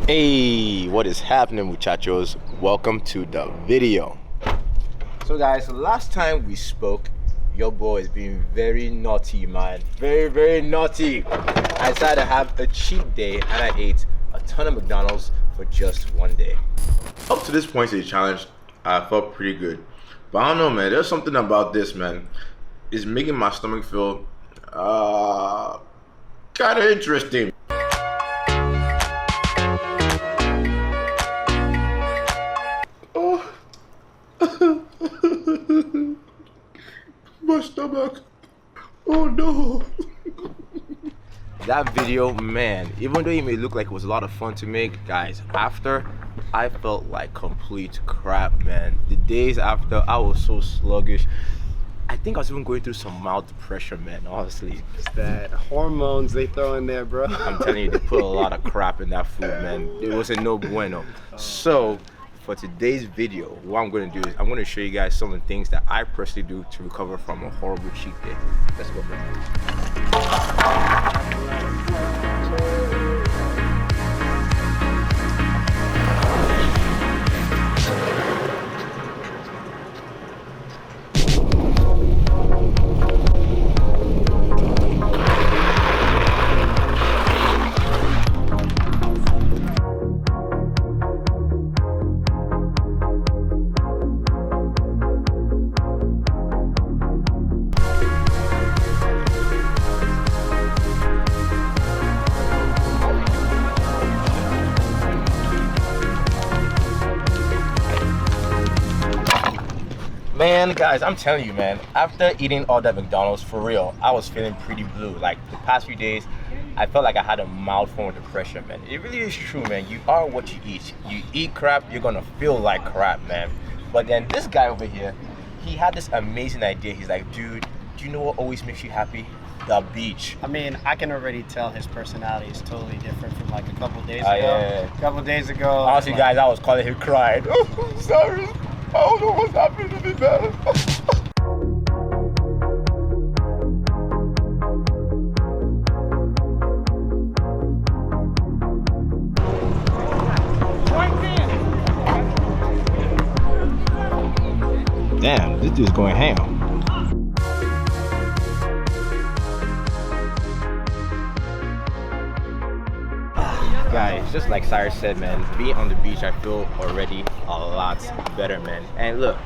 Hey, what is happening, muchachos? Welcome to the video. So guys, last time we spoke, your boy is being very naughty, man. Very naughty. I decided to have a cheat day and I ate a ton of McDonald's for just one day. Up to this point in the challenge, I felt pretty good. But I don't know, man, there's something about this, man. It's making my stomach feel kind of interesting. My stomach. Oh no. That video, man, even though it may look like it was a lot of fun to make, guys, after I felt like complete crap, man. The days after, I was so sluggish. I think I was even going through some mild depression, man, honestly. It's that hormones they throw in there, bro. I'm telling you, they put a lot of crap in that food, man. It wasn't no bueno. So for today's video, what I'm going to do is I'm going to show you guys some of the things that I personally do to recover from a horrible cheat day. Let's go, Man, guys, I'm telling you, man, after eating all that McDonald's, for real, I was feeling pretty blue. Like, the past few days, I felt like I had a mild form of depression, man. It really is true, man. You are what you eat. You eat crap, you're gonna feel like crap, man. But then this guy over here, he had this amazing idea. He's like, dude, do you know what always makes you happy? The beach. I mean, I can already tell his personality is totally different from like a couple days ago. Yeah. A couple days ago. Honestly, like, guys, I was calling him crying. Oh, sorry. I don't know what's happening to me, man. Damn, this dude's going ham. Guys, just like Cyrus said, man, being on the beach, I feel already a lot better, man. And look,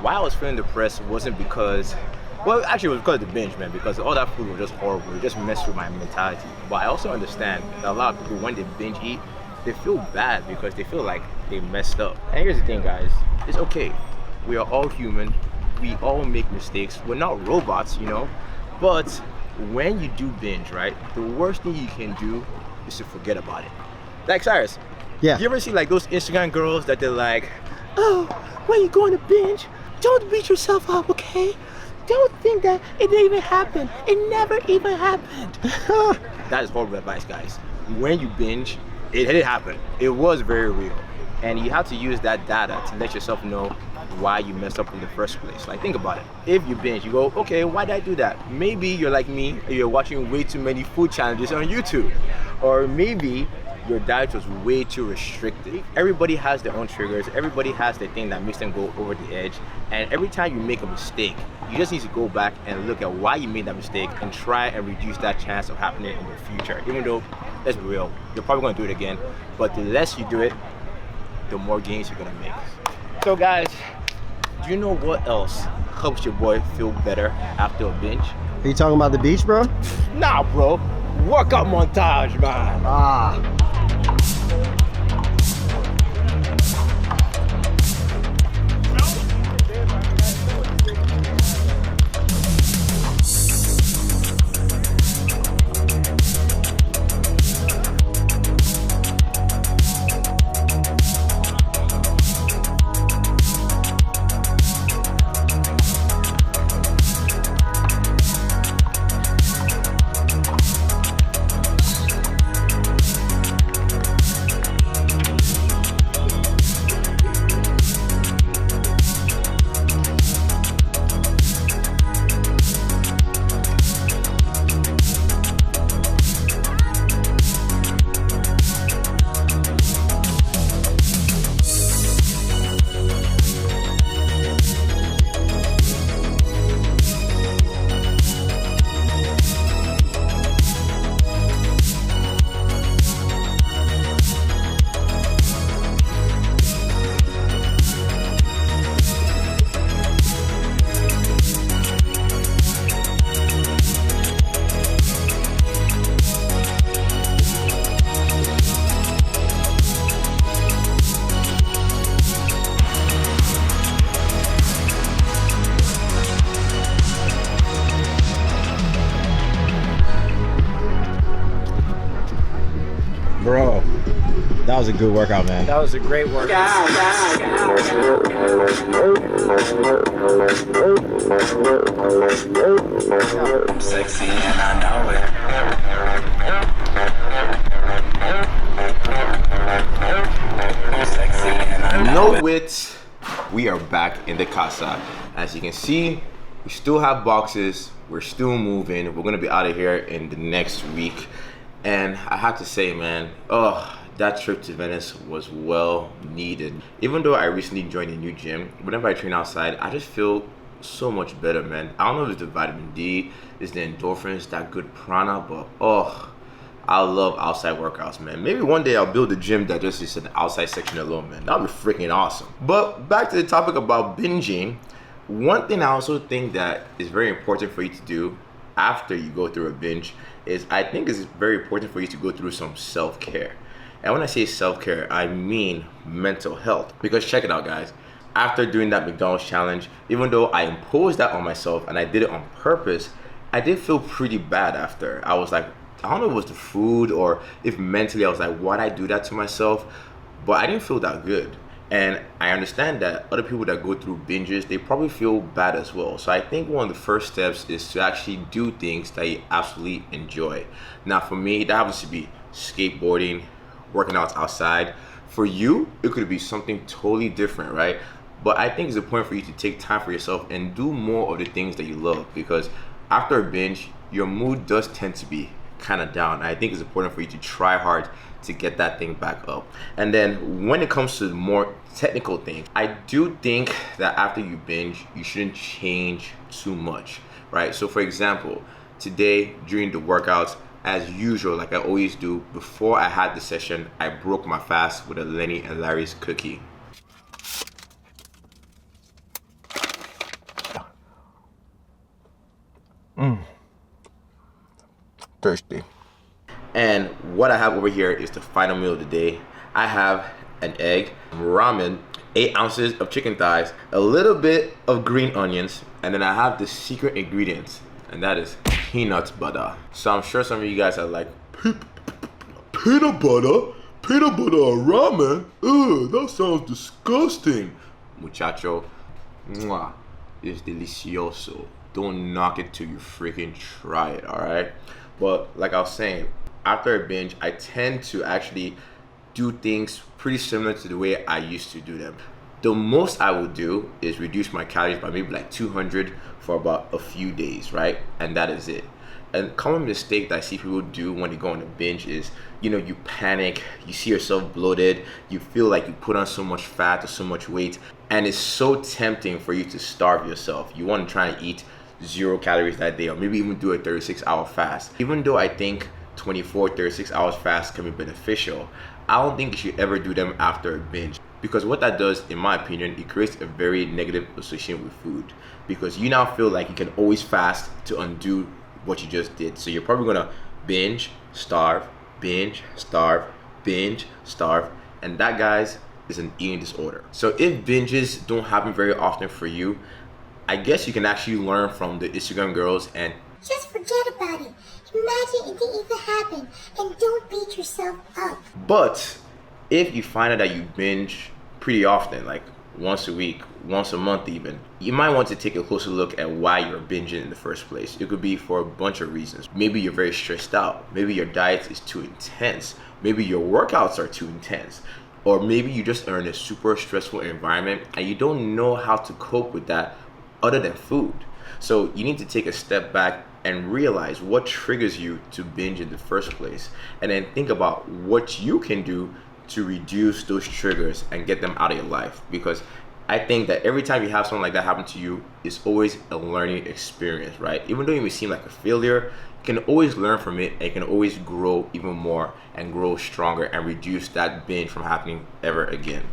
why I was feeling depressed wasn't because, well, actually it was because of the binge, man, because all that food was just horrible. It just messed with my mentality. But I also understand that a lot of people, when they binge eat, they feel bad because they feel like they messed up. And here's the thing, guys, it's okay. We are all human. We all make mistakes. We're not robots, you know? But when you do binge, right, the worst thing you can do is to forget about it. Like, Cyrus, yeah. You ever see like those Instagram girls that they're like, oh, when you go on a binge, don't beat yourself up, okay? Don't think that it didn't even happen. It never even happened. That is horrible advice, guys. When you binge, it did happen. It was very real. And you have to use that data to let yourself know why you messed up in the first place. Like, think about it. If you binge, you go, okay, why did I do that? Maybe you're like me, you're watching way too many food challenges on YouTube. Or maybe your diet was way too restricted. Everybody has their own triggers. Everybody has their thing that makes them go over the edge. And every time you make a mistake, you just need to go back and look at why you made that mistake and try and reduce that chance of happening in the future. Even though, let's be real, you're probably gonna do it again. But the less you do it, the more gains you're gonna make. So guys, do you know what else helps your boy feel better after a binge? Are you talking about the beach, bro? Nah, bro. Workout montage, man. Ah. That was a good workout, man. That was a great workout. Sexy and I know it. Sexy and I know No wits, we are back in the casa. As you can see, we still have boxes, we're still moving. We're gonna be out of here in the next week. And I have to say, man, that trip to Venice was well needed. Even though I recently joined a new gym, whenever I train outside, I just feel so much better, man. I don't know if it's the vitamin D, it's the endorphins, that good prana, but I love outside workouts, man. Maybe one day I'll build a gym that just is an outside section alone, man. That'll be freaking awesome. But back to the topic about binging, one thing I also think that is very important for you to do after you go through a binge is I think it's very important for you to go through some self-care. And when I say self-care, I mean mental health. Because check it out, guys. After doing that McDonald's challenge, even though I imposed that on myself and I did it on purpose, I did feel pretty bad after. I was like, I don't know if it was the food or if mentally I was like, why'd I do that to myself? But I didn't feel that good. And I understand that other people that go through binges, they probably feel bad as well. So I think one of the first steps is to actually do things that you absolutely enjoy. Now for me, that happens to be skateboarding, working out outside. For you, it could be something totally different, right? But I think it's important for you to take time for yourself and do more of the things that you love, because after a binge, your mood does tend to be kind of down. I think it's important for you to try hard to get that thing back up. And then when it comes to more technical things, I do think that after you binge, you shouldn't change too much, right? So for example, today during the workouts, as usual, like I always do, before I had the session, I broke my fast with a Lenny and Larry's cookie. Thirsty. And what I have over here is the final meal of the day. I have an egg, ramen, 8 ounces of chicken thighs, a little bit of green onions, and then I have the secret ingredient, and that is peanut butter. So I'm sure some of you guys are like, peanut butter? Peanut butter ramen? Ugh, that sounds disgusting. Muchacho, mwah, it's delicioso. Don't knock it till you freaking try it, all right? But like I was saying, after a binge, I tend to actually do things pretty similar to the way I used to do them. The most I would do is reduce my calories by maybe like 200 for about a few days, right? And that is it. And common mistake that I see people do when they go on a binge is, you panic, you see yourself bloated, you feel like you put on so much fat or so much weight, and it's so tempting for you to starve yourself. You want to try and eat 0 calories that day, or maybe even do a 36-hour fast. Even though I think 24, 36 hours fast can be beneficial, I don't think you should ever do them after a binge. Because what that does, in my opinion, it creates a very negative association with food. Because you now feel like you can always fast to undo what you just did. So you're probably gonna binge, starve, binge, starve, binge, starve. And that, guys, is an eating disorder. So if binges don't happen very often for you, I guess you can actually learn from the Instagram girls and just forget about it. Imagine it didn't even happen, and don't beat yourself up. But if you find out that you binge pretty often, like once a week, once a month even, you might want to take a closer look at why you're binging in the first place. It could be for a bunch of reasons. Maybe you're very stressed out. Maybe your diet is too intense. Maybe your workouts are too intense. Or maybe you just are in a super stressful environment and you don't know how to cope with that other than food. So you need to take a step back and realize what triggers you to binge in the first place, and then think about what you can do to reduce those triggers and get them out of your life. Because I think that every time you have something like that happen to you, it's always a learning experience, right? Even though you may seem like a failure, you can always learn from it, and you can always grow even more and grow stronger and reduce that binge from happening ever again.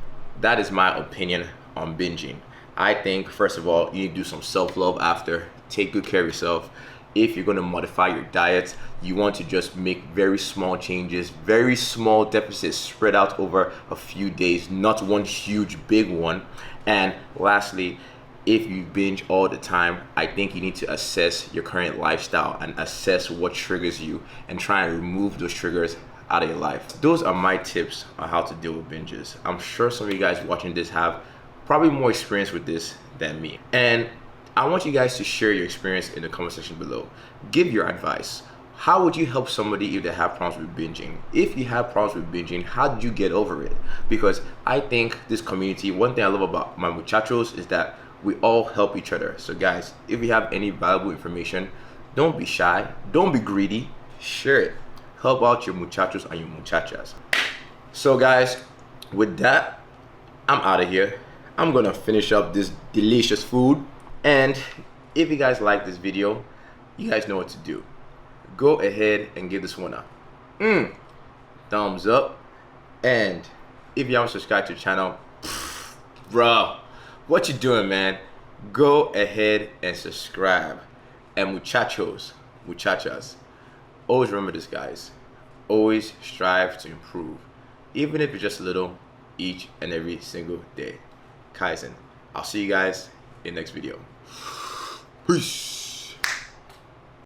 That is my opinion on binging. I think, first of all, you need to do some self-love after. Take good care of yourself. If you're going to modify your diet, you want to just make very small changes, very small deficits spread out over a few days, not one huge big one. And lastly, if you binge all the time, I think you need to assess your current lifestyle and assess what triggers you and try and remove those triggers out of your life. Those are my tips on how to deal with binges. I'm sure some of you guys watching this have probably more experience with this than me. And I want you guys to share your experience in the comment section below. Give your advice. How would you help somebody if they have problems with binging? If you have problems with binging, how did you get over it? Because I think this community, one thing I love about my muchachos is that we all help each other. So guys, if you have any valuable information, don't be shy, don't be greedy, share it. Help out your muchachos and your muchachas. So guys, with that, I'm out of here. I'm gonna finish up this delicious food. And if you guys like this video, you guys know what to do. Go ahead and give this one a thumbs up. And if you haven't subscribed to the channel, bro, what you doing, man? Go ahead and subscribe. And muchachos, muchachas, always remember this, guys. Always strive to improve, even if it's just a little, each and every single day. Kaizen. I'll see you guys in the next video. Peace.